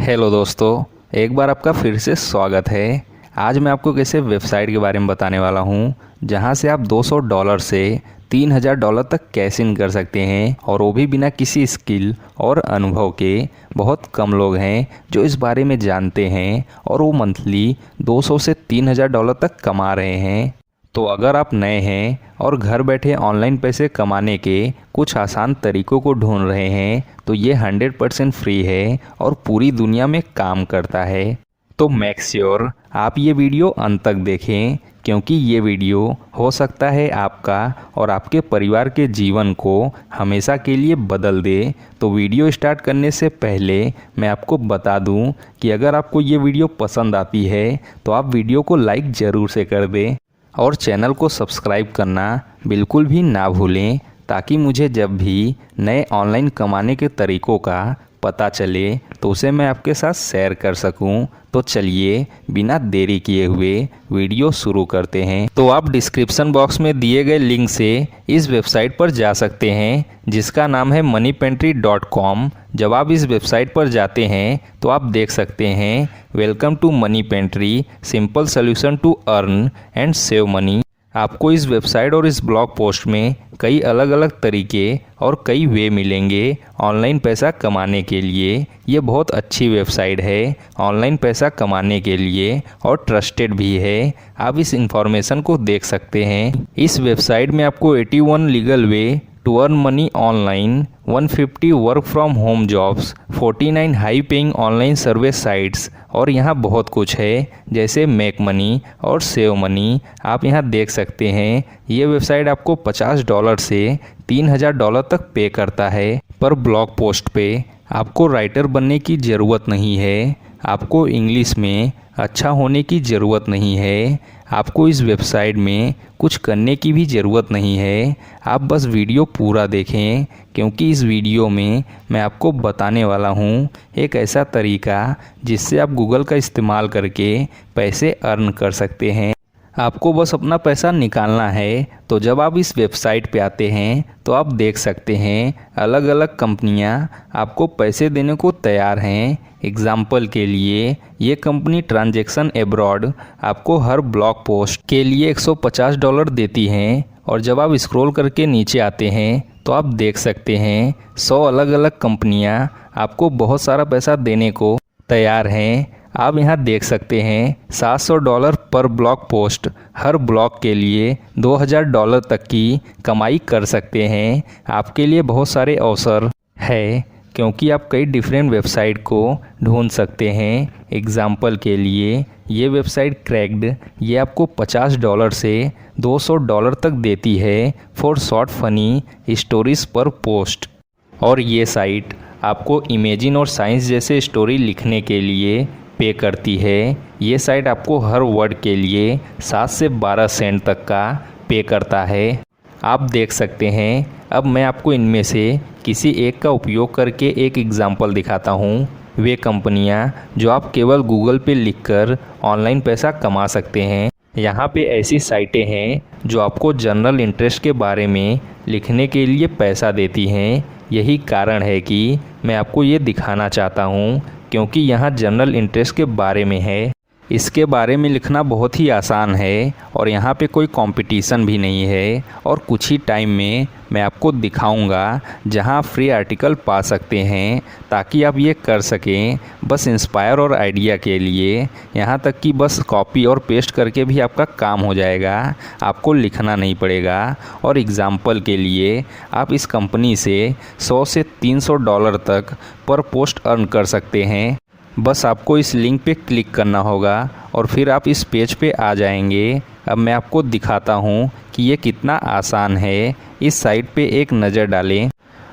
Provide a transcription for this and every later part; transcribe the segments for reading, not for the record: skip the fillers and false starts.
Hello दोस्तों, एक बार आपका फिर से स्वागत है। आज मैं आपको कैसे वेबसाइट के बारे में बताने वाला हूँ जहाँ से आप $200 से $3000 तक कैश इन कर सकते हैं, और वो भी बिना किसी स्किल और अनुभव के। बहुत कम लोग हैं जो इस बारे में जानते हैं और वो मंथली 200 से $3000 तक कमा रहे हैं। तो अगर आप नए हैं और घर बैठे ऑनलाइन पैसे कमाने के कुछ आसान तरीकों को ढूंढ रहे हैं तो ये 100% फ्री है और पूरी दुनिया में काम करता है। तो मेक श्योर आप ये वीडियो अंत तक देखें, क्योंकि ये वीडियो हो सकता है आपका और आपके परिवार के जीवन को हमेशा के लिए बदल दे। तो वीडियो स्टार्ट करने से पहले मैं आपको बता दूं कि अगर आपको ये वीडियो पसंद आती है तो आप वीडियो को लाइक ज़रूर से कर दें और चैनल को सब्सक्राइब करना बिल्कुल भी ना भूलें, ताकि मुझे जब भी नए ऑनलाइन कमाने के तरीक़ों का पता चले तो उसे मैं आपके साथ शेयर कर सकूं। तो चलिए बिना देरी किए हुए वीडियो शुरू करते हैं। तो आप डिस्क्रिप्शन बॉक्स में दिए गए लिंक से इस वेबसाइट पर जा सकते हैं जिसका नाम है moneypantry.com। जब आप इस वेबसाइट पर जाते हैं तो आप देख सकते हैं welcome to Money Pantry, simple solution to earn and save money. आपको इस वेबसाइट और इस ब्लॉग पोस्ट में कई अलग अलग तरीके और कई वे मिलेंगे ऑनलाइन पैसा कमाने के लिए। ये बहुत अच्छी वेबसाइट है ऑनलाइन पैसा कमाने के लिए और ट्रस्टेड भी है। आप इस इंफॉर्मेशन को देख सकते हैं। इस वेबसाइट में आपको 81 legal way to earn money online, 150 work from home jobs, 49 high paying online service sites और यहाँ बहुत कुछ है जैसे मेक मनी और सेव मनी। आप यहाँ देख सकते हैं ये वेबसाइट आपको $50 से $3000 तक पे करता है। पर ब्लॉग पोस्ट पे आपको राइटर बनने की ज़रूरत नहीं है, आपको इंग्लिश में अच्छा होने की ज़रूरत नहीं है, आपको इस वेबसाइट में कुछ करने की भी ज़रूरत नहीं है। आप बस वीडियो पूरा देखें, क्योंकि इस वीडियो में मैं आपको बताने वाला हूँ एक ऐसा तरीका जिससे आप गूगल का इस्तेमाल करके पैसे अर्न कर सकते हैं। आपको बस अपना पैसा निकालना है। तो जब आप इस वेबसाइट पे आते हैं तो आप देख सकते हैं अलग अलग कंपनियां आपको पैसे देने को तैयार हैं। एग्जाम्पल के लिए ये कंपनी ट्रांजैक्शन एब्रॉड आपको हर ब्लॉग पोस्ट के लिए $150 देती हैं। और जब आप स्क्रॉल करके नीचे आते हैं तो आप देख सकते हैं 100 अलग अलग कंपनियां आपको बहुत सारा पैसा देने को तैयार हैं। आप यहाँ देख सकते हैं $700 पर ब्लॉग पोस्ट, हर ब्लॉग के लिए $2000 तक की कमाई कर सकते हैं। आपके लिए बहुत सारे अवसर है, क्योंकि आप कई डिफरेंट वेबसाइट को ढूंढ सकते हैं। एग्जाम्पल के लिए ये वेबसाइट क्रैक्ड, ये आपको $50 से $200 तक देती है फॉर शॉर्ट फनी स्टोरीज पर पोस्ट। और ये साइट आपको इमेजिन और साइंस जैसे स्टोरी लिखने के लिए पे करती है। ये साइट आपको हर वर्ड के लिए 7 से 12 सेंट तक का पे करता है। आप देख सकते हैं। अब मैं आपको इनमें से किसी एक का उपयोग करके एक एग्जांपल दिखाता हूँ। वे कंपनियाँ जो आप केवल गूगल पे लिखकर ऑनलाइन पैसा कमा सकते हैं। यहाँ पे ऐसी साइटें हैं जो आपको जनरल इंटरेस्ट के बारे में लिखने के लिए पैसा देती हैं। यही कारण है कि मैं आपको ये दिखाना चाहता हूँ, क्योंकि यहाँ जनरल इंटरेस्ट के बारे में है। इसके बारे में लिखना बहुत ही आसान है और यहाँ पे कोई कंपटीशन भी नहीं है। और कुछ ही टाइम में मैं आपको दिखाऊंगा जहाँ आप फ्री आर्टिकल पा सकते हैं, ताकि आप ये कर सकें बस इंस्पायर और आइडिया के लिए। यहाँ तक कि बस कॉपी और पेस्ट करके भी आपका काम हो जाएगा, आपको लिखना नहीं पड़ेगा। और एग्ज़ाम्पल के लिए आप इस कंपनी से $100 से $300 तक पर पोस्ट अर्न कर सकते हैं। बस आपको इस लिंक पे क्लिक करना होगा और फिर आप इस पेज पे आ जाएंगे। अब मैं आपको दिखाता हूँ कि ये कितना आसान है। इस साइट पे एक नज़र डालें।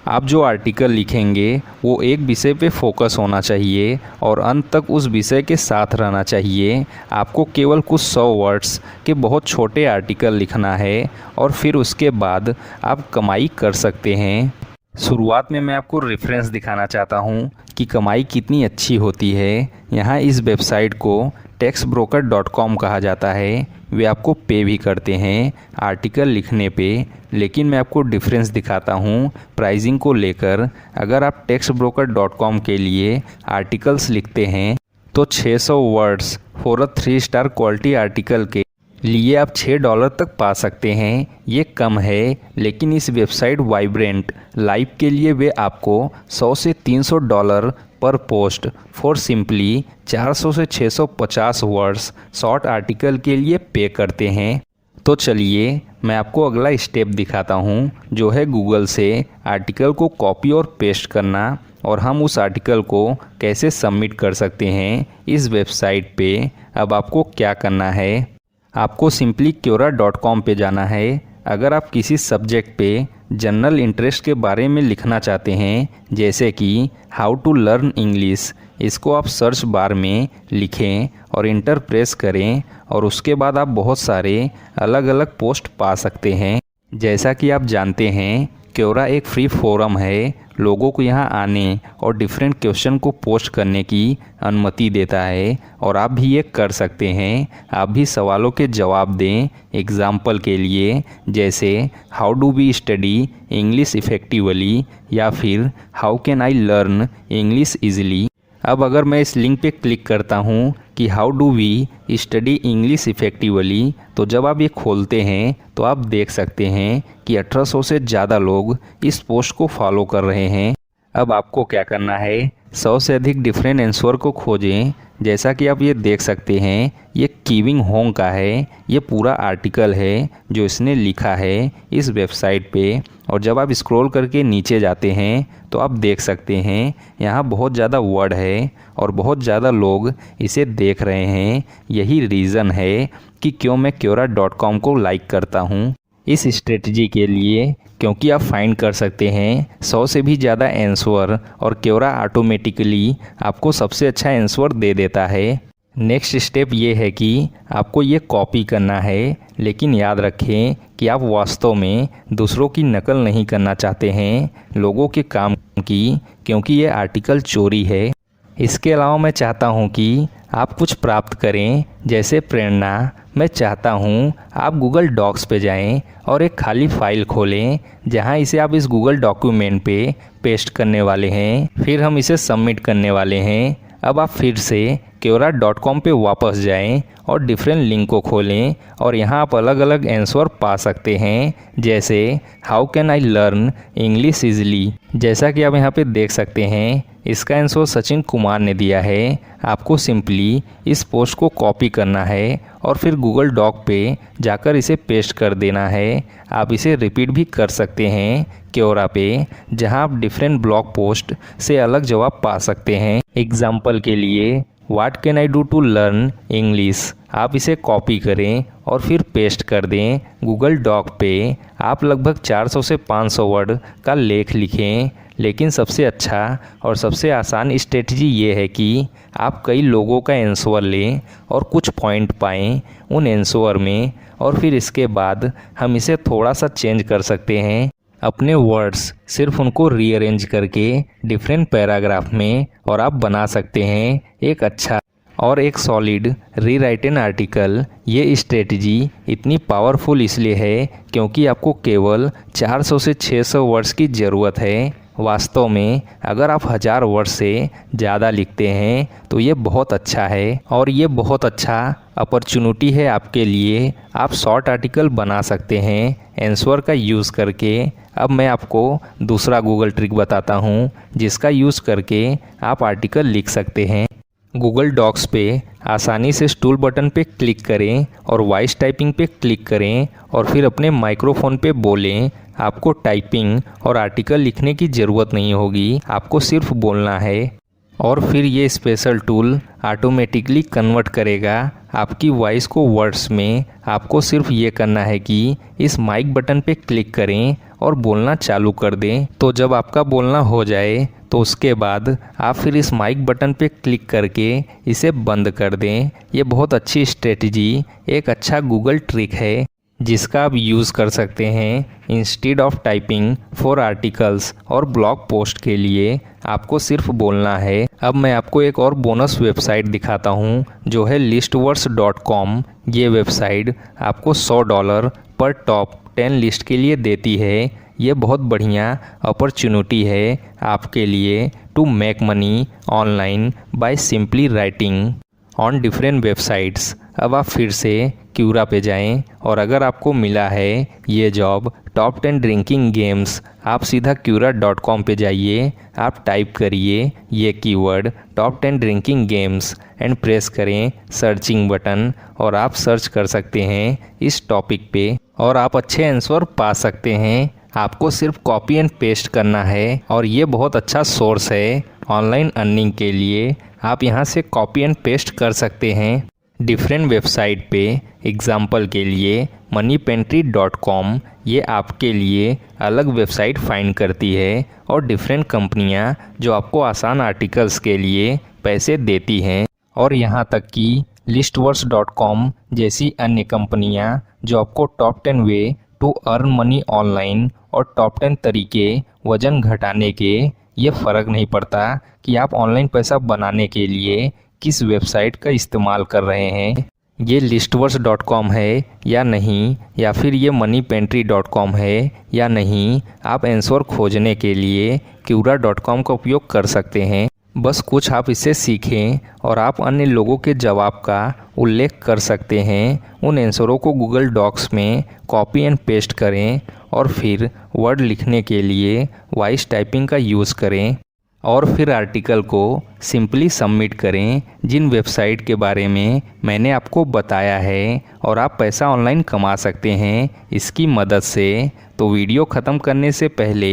आप जो आर्टिकल लिखेंगे वो एक विषय पे फोकस होना चाहिए और अंत तक उस विषय के साथ रहना चाहिए। आपको केवल कुछ 100 वर्ड्स के बहुत छोटे आर्टिकल लिखना है और फिर उसके बाद आप कमाई कर सकते हैं। शुरुआत में मैं आपको रेफरेंस दिखाना चाहता हूँ कि कमाई कितनी अच्छी होती है। यहाँ इस वेबसाइट को textbroker.com कहा जाता है। वे आपको पे भी करते हैं आर्टिकल लिखने पे। लेकिन मैं आपको डिफरेंस दिखाता हूँ प्राइसिंग को लेकर। अगर आप टेक्स्टब्रोकर.com के लिए आर्टिकल्स लिखते हैं तो 600 words for a 3 star quality article के लिए आप $6 तक पा सकते हैं। ये कम है, लेकिन इस वेबसाइट वाइब्रेंट लाइव के लिए वे आपको $100 से $300 पर पोस्ट फॉर सिंपली 400 से 650 वर्ड्स शॉर्ट आर्टिकल के लिए पे करते हैं। तो चलिए मैं आपको अगला स्टेप दिखाता हूँ, जो है गूगल से आर्टिकल को कॉपी और पेस्ट करना, और हम उस आर्टिकल को कैसे सबमिट कर सकते हैं इस वेबसाइट पे। अब आपको क्या करना है, आपको सिंपली quora.com पे जाना है। अगर आप किसी सब्जेक्ट पे जनरल इंटरेस्ट के बारे में लिखना चाहते हैं, जैसे कि हाउ टू लर्न इंग्लिश, इसको आप सर्च बार में लिखें और इंटर प्रेस करें, और उसके बाद आप बहुत सारे अलग अलग पोस्ट पा सकते हैं। जैसा कि आप जानते हैं क्योरा एक फ्री फोरम है, लोगों को यहाँ आने और डिफरेंट क्वेश्चन को पोस्ट करने की अनुमति देता है, और आप भी ये कर सकते हैं। आप भी सवालों के जवाब दें। एग्जाम्पल के लिए जैसे how do we study English effectively, या फिर how can I learn English easily. अब अगर मैं इस लिंक पे क्लिक करता हूँ कि how do we study English effectively, तो जब आप ये खोलते हैं तो आप देख सकते हैं कि 1800 से ज़्यादा लोग इस पोस्ट को फॉलो कर रहे हैं। अब आपको क्या करना है, 100 से अधिक डिफरेंट आंसर को खोजें। जैसा कि आप ये देख सकते हैं ये कीविंग होंग का है, ये पूरा आर्टिकल है जो इसने लिखा है इस वेबसाइट पे। और जब आप स्क्रॉल करके नीचे जाते हैं तो आप देख सकते हैं यहाँ बहुत ज़्यादा वर्ड है और बहुत ज़्यादा लोग इसे देख रहे हैं। यही रीज़न है कि क्यों मैं quora.com को लाइक करता हूँ इस स्ट्रेटजी के लिए, क्योंकि आप फाइंड कर सकते हैं 100 से भी ज़्यादा आंसर, और क्योरा ऑटोमेटिकली आपको सबसे अच्छा आंसर दे देता है। नेक्स्ट स्टेप ये है कि आपको ये कॉपी करना है, लेकिन याद रखें कि आप वास्तव में दूसरों की नकल नहीं करना चाहते हैं लोगों के काम की, क्योंकि ये आर्टिकल चोरी है। इसके अलावा मैं चाहता हूँ कि आप कुछ प्राप्त करें, जैसे प्रेरणा। मैं चाहता हूँ आप गूगल डॉक्स पे जाएं और एक खाली फाइल खोलें, जहाँ इसे आप इस गूगल डॉक्यूमेंट पे पेस्ट करने वाले हैं, फिर हम इसे सबमिट करने वाले हैं। अब आप फिर से quora.com पे वापस जाएं और डिफरेंट लिंक को खोलें, और यहाँ आप अलग अलग आंसर पा सकते हैं, जैसे how can I learn English easily. जैसा कि आप यहाँ पे देख सकते हैं इसका आंसर सचिन कुमार ने दिया है। आपको सिंपली इस पोस्ट को कॉपी करना है और फिर गूगल डॉक पे जाकर इसे पेस्ट कर देना है। आप इसे रिपीट भी कर सकते हैं क्योरा पे, जहां आप डिफरेंट ब्लॉग पोस्ट से अलग जवाब पा सकते हैं। एग्जाम्पल के लिए what can I do to learn English, आप इसे कॉपी करें और फिर पेस्ट कर दें गूगल डॉक पे। आप लगभग 400 से 500 वर्ड का लेख लिखें, लेकिन सबसे अच्छा और सबसे आसान स्ट्रेटजी ये है कि आप कई लोगों का आंसर लें और कुछ पॉइंट पाएं उन आंसर में, और फिर इसके बाद हम इसे थोड़ा सा चेंज कर सकते हैं अपने वर्ड्स, सिर्फ उनको रीअरेंज करके डिफरेंट पैराग्राफ में, और आप बना सकते हैं एक अच्छा और एक सॉलिड रीराइटन आर्टिकल। ये स्ट्रेटजी इतनी पावरफुल इसलिए है क्योंकि आपको केवल 400 से 600 वर्ड्स की ज़रूरत है। वास्तव में अगर आप 1000 वर्ड से ज़्यादा लिखते हैं तो ये बहुत अच्छा है, और ये बहुत अच्छा अपॉर्चुनिटी है आपके लिए। आप शॉर्ट आर्टिकल बना सकते हैं आंसर का यूज़ करके। अब मैं आपको दूसरा गूगल ट्रिक बताता हूँ जिसका यूज़ करके आप आर्टिकल लिख सकते हैं। गूगल डॉक्स पे आसानी से स्टूल बटन पे क्लिक करें और वॉइस टाइपिंग पे क्लिक करें, और फिर अपने माइक्रोफोन पे बोलें। आपको टाइपिंग और आर्टिकल लिखने की ज़रूरत नहीं होगी, आपको सिर्फ बोलना है, और फिर ये स्पेशल टूल ऑटोमेटिकली कन्वर्ट करेगा आपकी वॉइस को वर्ड्स में। आपको सिर्फ ये करना है कि इस माइक बटन पे क्लिक करें और बोलना चालू कर दें। तो जब आपका बोलना हो जाए तो उसके बाद आप फिर इस माइक बटन पे क्लिक करके इसे बंद कर दें। ये बहुत अच्छी स्ट्रेटजी, एक अच्छा गूगल ट्रिक है। जिसका आप यूज़ कर सकते हैं instead of typing for articles और ब्लॉग पोस्ट के लिए आपको सिर्फ बोलना है। अब मैं आपको एक और बोनस वेबसाइट दिखाता हूँ जो है listverse.com। ये वेबसाइट आपको $100 पर टॉप 10 लिस्ट के लिए देती है। ये बहुत बढ़िया अपॉर्चुनिटी है आपके लिए to make money online by simply writing on different websites. अब आप फिर से क्यूरा पे जाएं और अगर आपको मिला है ये जॉब टॉप 10 ड्रिंकिंग गेम्स, आप सीधा क्यूरा.com पे जाइए, आप टाइप करिए ये keyword top 10 drinking games and press करें सर्चिंग बटन और आप सर्च कर सकते हैं इस टॉपिक पे और आप अच्छे आंसर पा सकते हैं। आपको सिर्फ कॉपी एंड पेस्ट करना है और ये बहुत अच्छा सोर्स है ऑनलाइन अर्निंग के लिए। आप यहाँ से कॉपी एंड पेस्ट कर सकते हैं डिफरेंट वेबसाइट पे। एग्जाम्पल के लिए moneypantry.com, ये आपके लिए अलग वेबसाइट फाइंड करती है और डिफरेंट कंपनियां जो आपको आसान आर्टिकल्स के लिए पैसे देती हैं। और यहाँ तक कि listverse.com जैसी अन्य कंपनियां जो आपको top 10 way to earn money online और टॉप 10 तरीके वजन घटाने के, ये फ़र्क नहीं पड़ता कि आप ऑनलाइन पैसा बनाने के लिए किस वेबसाइट का इस्तेमाल कर रहे हैं, ये listverse.com है या नहीं, या फिर ये moneypantry.com है या नहीं। आप आंसर खोजने के लिए क्यूरा.com का उपयोग कर सकते हैं। बस कुछ आप इससे सीखें और आप अन्य लोगों के जवाब का उल्लेख कर सकते हैं। उन आंसरों को गूगल डॉक्स में कॉपी एंड पेस्ट करें और फिर वर्ड लिखने के लिए वॉइस टाइपिंग का यूज़ करें और फिर आर्टिकल को सिंपली सबमिट करें जिन वेबसाइट के बारे में मैंने आपको बताया है और आप पैसा ऑनलाइन कमा सकते हैं इसकी मदद से। तो वीडियो ख़त्म करने से पहले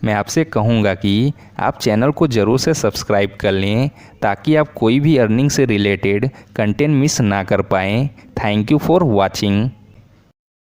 मैं आपसे कहूँगा कि आप चैनल को ज़रूर से सब्सक्राइब कर लें ताकि आप कोई भी अर्निंग से रिलेटेड कंटेंट मिस ना कर पाएँ। Thank you for watching.